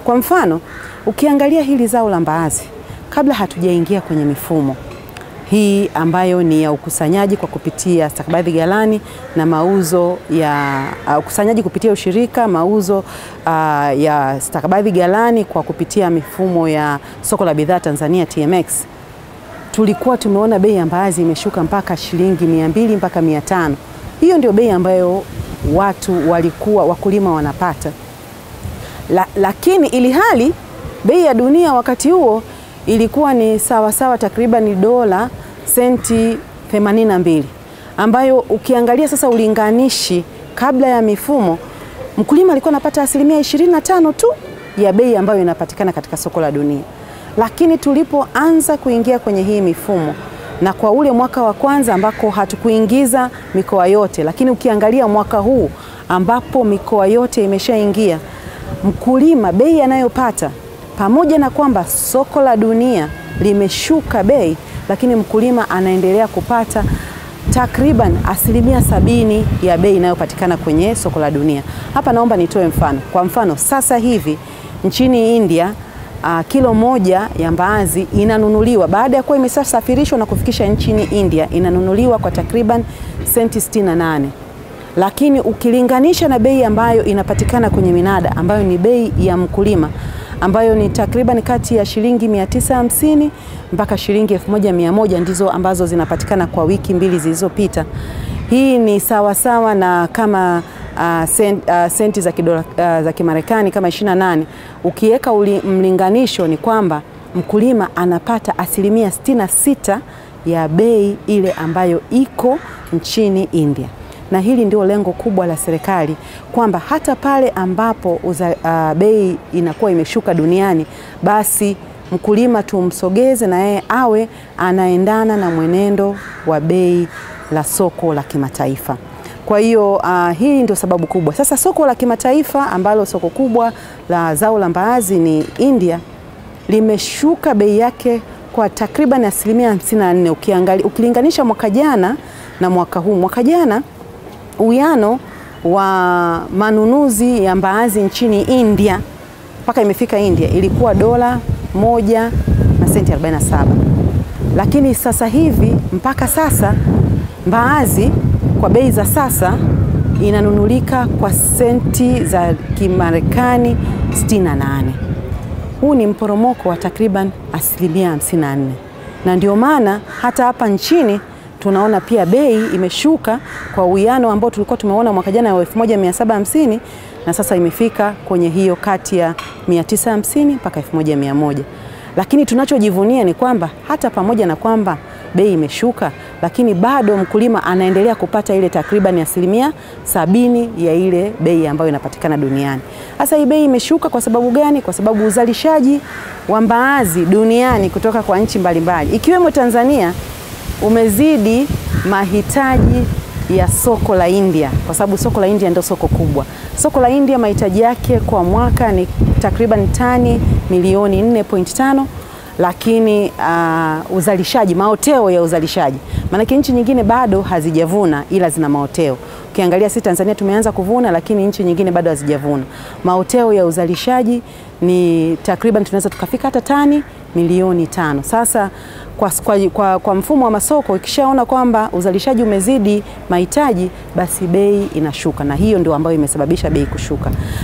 Kwa mfano, ukiangalia hili zao la mbaazi, kabla hatujaingia kwenye mifumo hii ambayo ni ya ukusanyaji kwa kupitia stakabadhi ghalani na mauzo ya ukusanyaji kupitia ushirika, mauzo ya stakabadhi ghalani kwa kupitia mifumo ya soko la bidhaa Tanzania TMX, tulikuwa tumeona bei ya mbaazi imeshuka mpaka shilingi 200 mpaka 500. Hiyo ndio bei ambayo watu walikuwa wakulima wanapata. Lakini ili hali bei ya dunia wakati huo ilikuwa ni sawa takriban dola senti 82, ambayo ukiangalia sasa ulinganishi kabla ya mifumo, mkulima alikuwa anapata asilimia 25 tu ya bei ambayo inapatikana katika soko la dunia. Lakini tulipoanza kuingia kwenye hii mifumo, na kwa ule mwaka wa kwanza ambako hatukuingiza mikoa yote, lakini ukiangalia mwaka huu ambapo mikoa yote imeshaingia, mkulima bei anayopata, pamoja na kwamba soko la dunia limeshuka bei, lakini mkulima anaendelea kupata takriban asilimia 70 ya bei inayopatikana kwenye soko la dunia. Hapa naomba nitoe mfano. Kwa mfano, sasa hivi nchini India kilo moja ya mbaazi inanunuliwa baada ya kuwa imesafirishwa na kufikisha nchini India, inanunuliwa kwa takriban senti 68. Lakini ukilinganisha na bei ambayo inapatikana kwenye minada, ambayo ni bei ya mkulima, ambayo ni takriban kati ya shilingi 950 mpaka shilingi 1100, ndizo ambazo zinapatikana kwa wiki mbili zilizopita. Hii ni sawa na kama senti za kidola za Kimarekani kama 28. Ukiweka mlinganisho ni kwamba mkulima anapata asilimia 66 ya bei ile ambayo iko nchini India. Na hili ndio lengo kubwa la serikali, kwamba hata pale ambapo bei inakuwa imeshuka duniani, basi mkulima tumsogeze na yeye awe anaendana na mwenendo wa bei la soko la kimataifa. Kwa hiyo hii ndio sababu kubwa. Sasa soko la kimataifa ambalo soko kubwa la zao la mbaazi ni India, limeshuka bei yake kwa takriban asilimia 54. Ukilinganisha mwaka jana na mwaka huu, mwaka jana uwiano wa manunuzi ya mbaazi nchini India mpaka imefika India ilikuwa dola 1 na senti 47. Lakini sasa hivi mpaka sasa mbaazi kwa bei za sasa inanunulika kwa senti za Kimarekani 68. Huu ni mporomoko wa takriban asilimia 54. Na ndio maana hata hapa nchini tunaona pia bei imeshuka kwa uwiano ambao tulikuwa tumeona mwaka jana wa 1750, na sasa imefika kwenye hiyo kati ya 950 mpaka 1100. Lakini tunachojivunia ni kwamba hata pamoja na kwamba bei imeshuka, lakini bado mkulima anaendelea kupata ile takriban asilimia 70 ya ile bei ambayo inapatikana duniani. Sasa hii bei imeshuka kwa sababu gani? Kwa sababu uzalishaji wa mbaazi duniani kutoka kwa nchi mbalimbali ikiwemo Tanzania umezidi mahitaji ya soko la India, kwa sababu soko la India ndio soko kubwa. Soko la India mahitaji yake kwa mwaka ni takriban tani milioni 4.5, lakini uzalishaji, maoteo ya uzalishaji, maana nchi nyingine bado hazijavuna ila zina maoteo. Ukiangalia sisi Tanzania tumeanza kuvuna, lakini nchi nyingine bado hazijavuna. Maoteo ya uzalishaji ni takriban tunaweza tukafika hata tani milioni 5. Sasa kwa mfumo wa masoko, ikishaona kwamba uzalishaji umezidi mahitaji, basi bei inashuka, na hiyo ndio ambayo imesababisha bei kushuka.